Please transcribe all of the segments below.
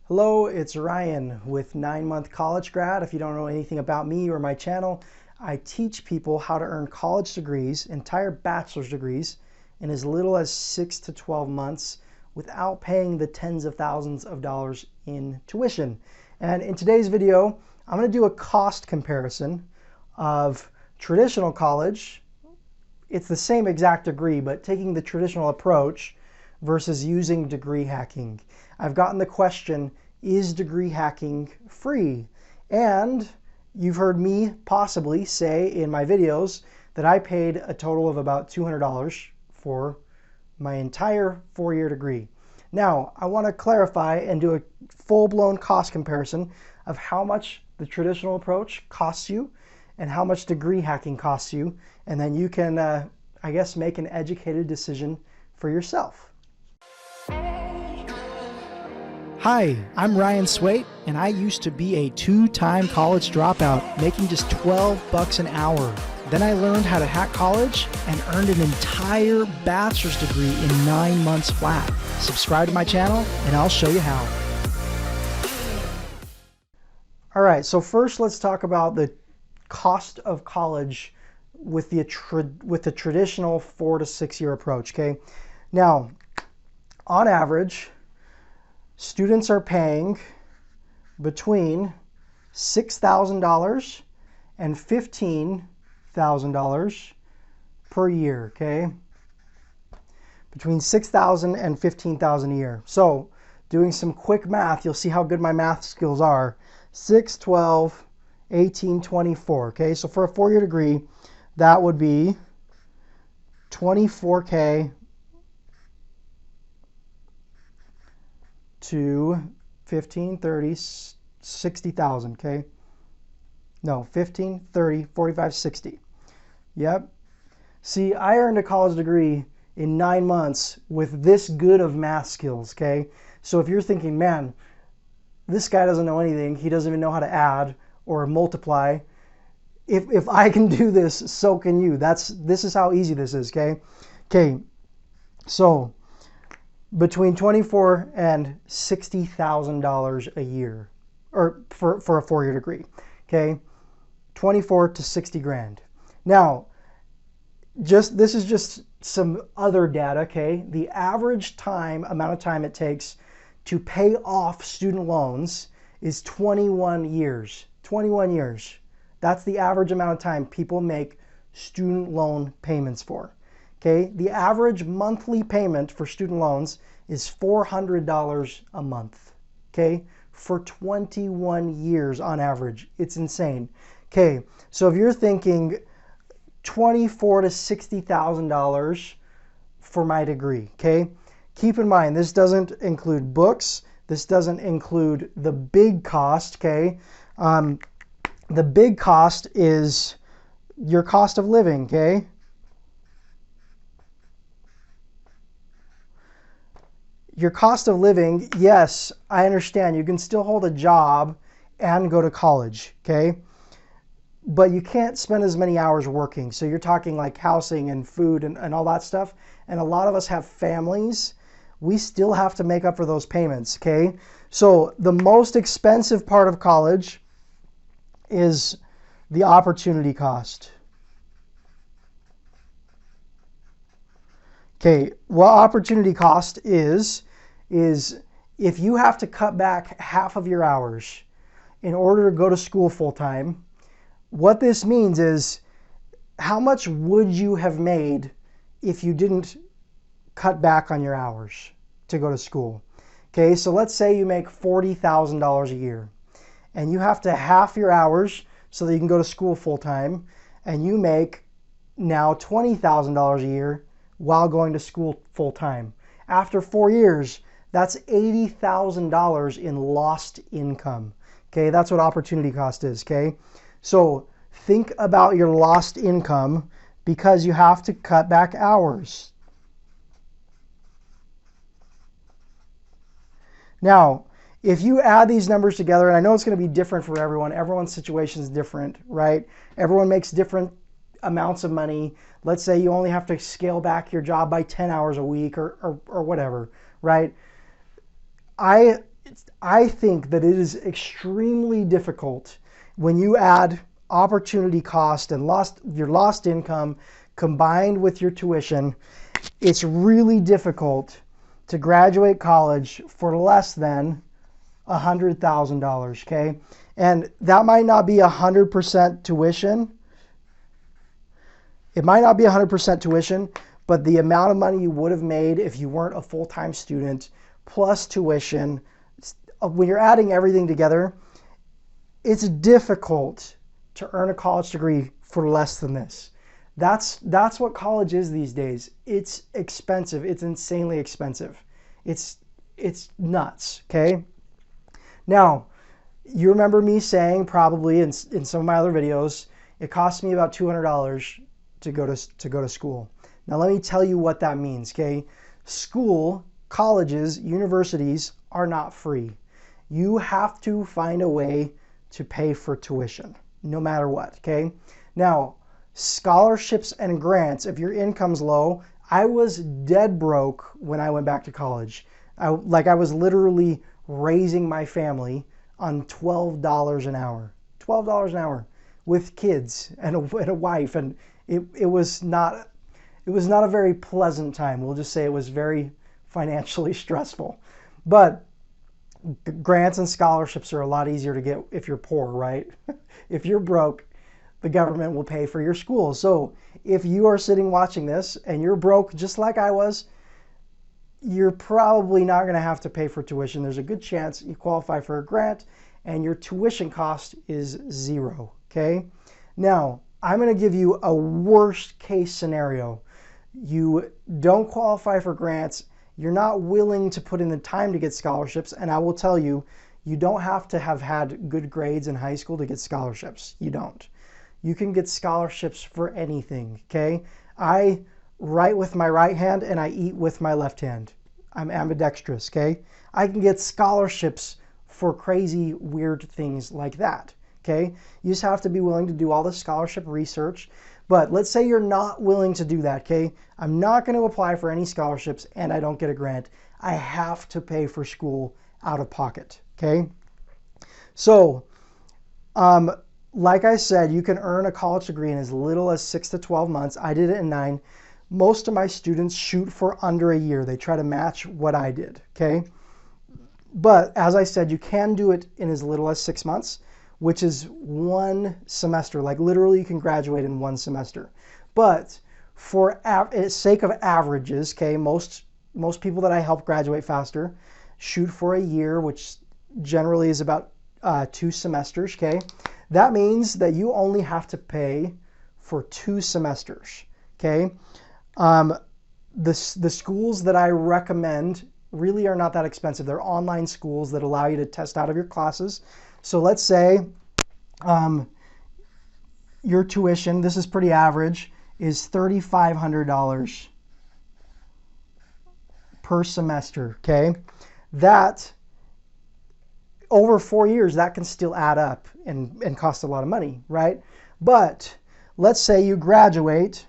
Hello, it's Ryan with 9-month college grad. If you don't know anything about me or my channel, I teach people how to earn college degrees, entire bachelor's degrees, in as little as 6 to 12 months without paying the tens of thousands of dollars in tuition. And in today's video, I'm going to do a cost comparison of traditional college. It's the same exact degree, but taking the traditional approach versus using degree hacking. I've gotten the question, is degree hacking free? And you've heard me possibly say in my videos that I paid a total of about $200 for my entire 4-year degree. Now, I want to clarify and do a full-blown cost comparison of how much the traditional approach costs you and how much degree hacking costs you, and then you can, I guess, make an educated decision for yourself. Hi, I'm Ryan Swayt, and I used to be a 2-time college dropout, making just $12 an hour. Then I learned how to hack college and earned an entire bachelor's degree in 9 months flat. Subscribe to my channel, and I'll show you how. All right, so first let's talk about the cost of college with the traditional 4 to 6 year approach, okay? Now, on average, students are paying between $6,000 and $15,000 per year, okay? Between $6,000 and $15,000 a year. So, doing some quick math, you'll see how good my math skills are. 6, 12, 18, 24, okay? So for a 4-year degree, that would be $24K to 15, 30, 60,000, okay? No, 15, 30, 45, 60. Yep. See, I earned a college degree in 9 months with this good of math skills, okay? So if you're thinking, man, this guy doesn't know anything, he doesn't even know how to add or multiply, if I can do this, so can you. This is how easy this is, okay? Okay, so between $24,000 and $60,000 a year, or for a 4-year degree, okay? 24 to 60 grand. Now, this is just some other data, okay? The average amount of time it takes to pay off student loans is 21 years. 21 years. That's the average amount of time people make student loan payments for. Okay, the average monthly payment for student loans is $400 a month. Okay, for 21 years on average. It's insane. Okay, so if you're thinking $24,000 to $60,000 for my degree, okay, keep in mind this doesn't include books. This doesn't include the big cost. Okay. The big cost is your cost of living, okay? Your cost of living, yes, I understand. You can still hold a job and go to college, okay? But you can't spend as many hours working. So you're talking like housing and food and all that stuff. And a lot of us have families. We still have to make up for those payments, okay? So the most expensive part of college is the opportunity cost. Okay, what opportunity cost is if you have to cut back half of your hours in order to go to school full time, what this means is how much would you have made if you didn't cut back on your hours to go to school? Okay, so let's say you make $40,000 a year. And you have to half your hours so that you can go to school full time, and you make now $20,000 a year while going to school full time. After 4 years, that's $80,000 in lost income. Okay, that's what opportunity cost is, okay? So think about your lost income because you have to cut back hours. Now, if you add these numbers together, and I know it's going to be different for everyone, everyone's situation is different, right? Everyone makes different amounts of money. Let's say you only have to scale back your job by 10 hours a week or whatever, right? I think that it is extremely difficult when you add opportunity cost and your lost income combined with your tuition. It's really difficult to graduate college for less than $100,000, okay? And that might not be 100% tuition. It might not be 100% tuition, but the amount of money you would have made if you weren't a full-time student plus tuition, when you're adding everything together, it's difficult to earn a college degree for less than this. That's what college is these days. It's expensive. It's insanely expensive. It's nuts, okay? Now, you remember me saying probably in some of my other videos, it cost me about $200 to go to school. Now let me tell you what that means, okay? School, colleges, universities are not free. You have to find a way to pay for tuition, no matter what, okay? Now, scholarships and grants, if your income's low, I was dead broke when I went back to college. I was literally raising my family on $12 an hour. $12 an hour with kids and a wife, and it was not a very pleasant time. We'll just say it was very financially stressful. But grants and scholarships are a lot easier to get if you're poor, right? If you're broke, the government will pay for your school. So if you are sitting watching this and you're broke just like I was, you're probably not going to have to pay for tuition. There's a good chance you qualify for a grant and your tuition cost is $0, okay? Now, I'm going to give you a worst case scenario. You don't qualify for grants. You're not willing to put in the time to get scholarships. And I will tell you, you don't have to have had good grades in high school to get scholarships. You don't. You can get scholarships for anything, okay? I write with my right hand and I eat with my left hand. I'm ambidextrous, okay? I can get scholarships for crazy, weird things like that, okay? You just have to be willing to do all the scholarship research. But let's say you're not willing to do that, okay? I'm not going to apply for any scholarships and I don't get a grant. I have to pay for school out of pocket, okay? So, like I said, you can earn a college degree in as little as 6 to 12 months. I did it in 9. Most of my students shoot for under a year. They try to match what I did, okay? But as I said, you can do it in as little as 6 months, which is 1 semester. Like literally you can graduate in 1 semester. But for sake of averages, okay, most people that I help graduate faster shoot for a year, which generally is about 2 semesters, okay? That means that you only have to pay for 2 semesters, okay? The schools that I recommend really are not that expensive. They're online schools that allow you to test out of your classes. So let's say your tuition, this is pretty average, is $3,500 per semester, okay? That, over 4 years, that can still add up and cost a lot of money, right? But let's say you graduate,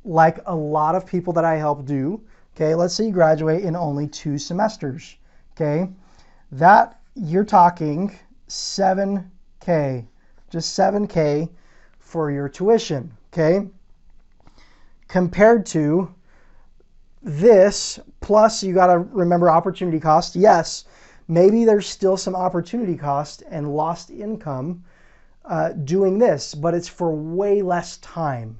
like a lot of people that I help do, okay? Let's say you graduate in only 2 semesters, okay? That, you're talking $7K, just $7K for your tuition, okay? Compared to this, plus you got to remember opportunity cost. Yes, maybe there's still some opportunity cost and lost income doing this, but it's for way less time,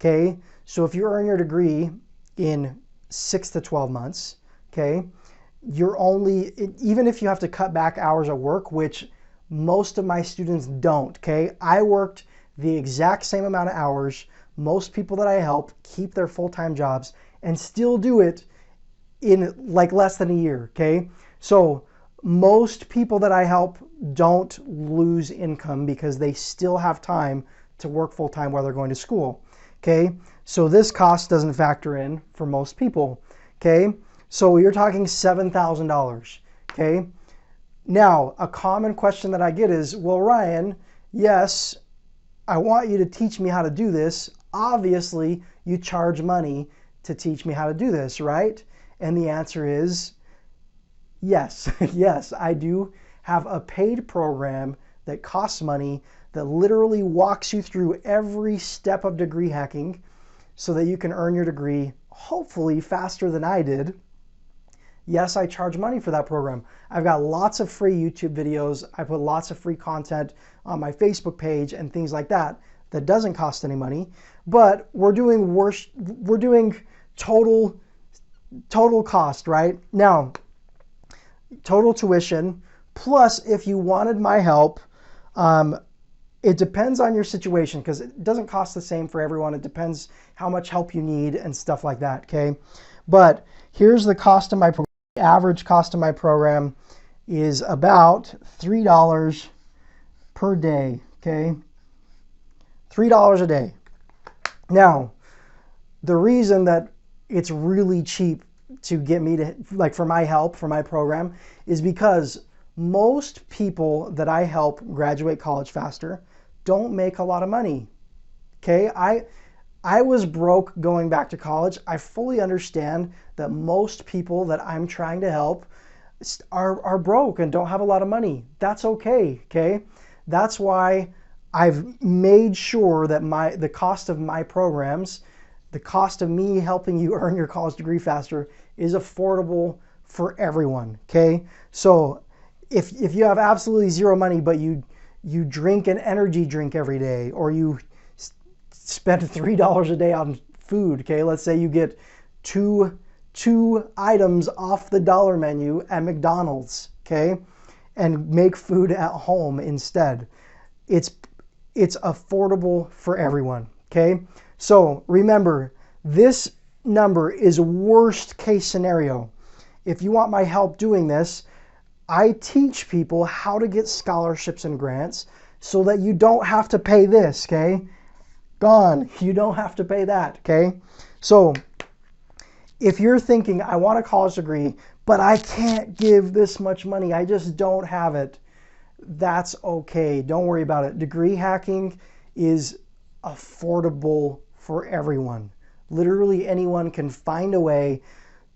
okay? So if you earn your degree in 6 to 12 months, okay, you're only, even if you have to cut back hours at work, which most of my students don't, okay? I worked the exact same amount of hours. Most people that I help keep their full-time jobs and still do it in like less than a year, okay? So most people that I help don't lose income because they still have time to work full-time while they're going to school, okay? So this cost doesn't factor in for most people, okay? So you're talking $7,000, okay? Now, a common question that I get is, well, Ryan, yes, I want you to teach me how to do this. Obviously, you charge money to teach me how to do this, right? And the answer is, Yes, yes, I do have a paid program that costs money that literally walks you through every step of degree hacking so that you can earn your degree hopefully faster than I did. Yes, I charge money for that program. I've got lots of free YouTube videos. I put lots of free content on my Facebook page and things like that that doesn't cost any money. But we're doing total cost, right? Now, total tuition, plus if you wanted my help, it depends on your situation because it doesn't cost the same for everyone. It depends how much help you need and stuff like that, okay? But here's the cost of my program. The average cost of my program is about $3 per day, okay? $3 a day. Now, the reason that it's really cheap to get me to, like, for my help, for my program, is because most people that I help graduate college faster don't make a lot of money, okay? I was broke going back to college. I fully understand that most people that I'm trying to help are broke and don't have a lot of money. That's okay, okay? That's why I've made sure that the cost of my programs, the cost of me helping you earn your college degree faster, is affordable for everyone, okay? So if you have absolutely zero money, but you drink an energy drink every day, or you spend $3 a day on food, okay? Let's say you get two items off the dollar menu at McDonald's, okay? And make food at home instead. It's affordable for everyone, okay? So remember, this number is worst case scenario. If you want my help doing this, I teach people how to get scholarships and grants so that you don't have to pay this, okay? Gone. You don't have to pay that, okay? So if you're thinking, I want a college degree, but I can't give this much money, I just don't have it, that's okay. Don't worry about it. Degree hacking is affordable for everyone. Literally anyone can find a way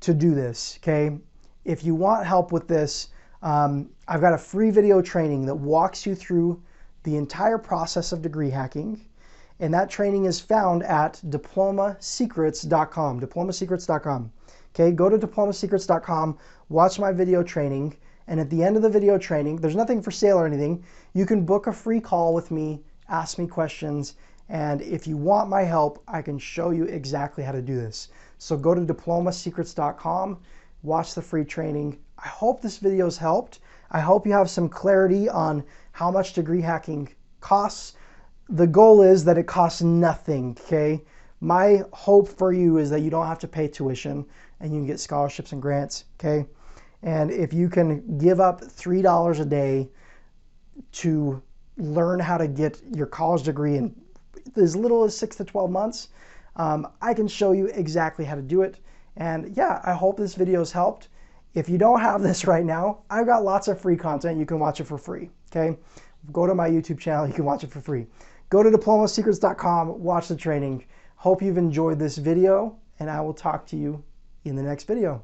to do this, okay? If you want help with this, I've got a free video training that walks you through the entire process of degree hacking. And that training is found at diplomasecrets.com, diplomasecrets.com. Okay, go to diplomasecrets.com, watch my video training, and at the end of the video training, there's nothing for sale or anything. You can book a free call with me, ask me questions, and if you want my help, I can show you exactly how to do this. So go to diplomasecrets.com, watch the free training. I hope this video has helped. I hope you have some clarity on how much degree hacking costs. The goal is that it costs nothing, okay? My hope for you is that you don't have to pay tuition and you can get scholarships and grants, okay? And if you can give up $3 a day to learn how to get your college degree in as little as 6 to 12 months, I can show you exactly how to do it. And yeah, I hope this video has helped. If you don't have this right now, I've got lots of free content. You can watch it for free, okay? Go to my YouTube channel. You can watch it for free. Go to diplomasecrets.com, watch the training. Hope you've enjoyed this video, and I will talk to you in the next video.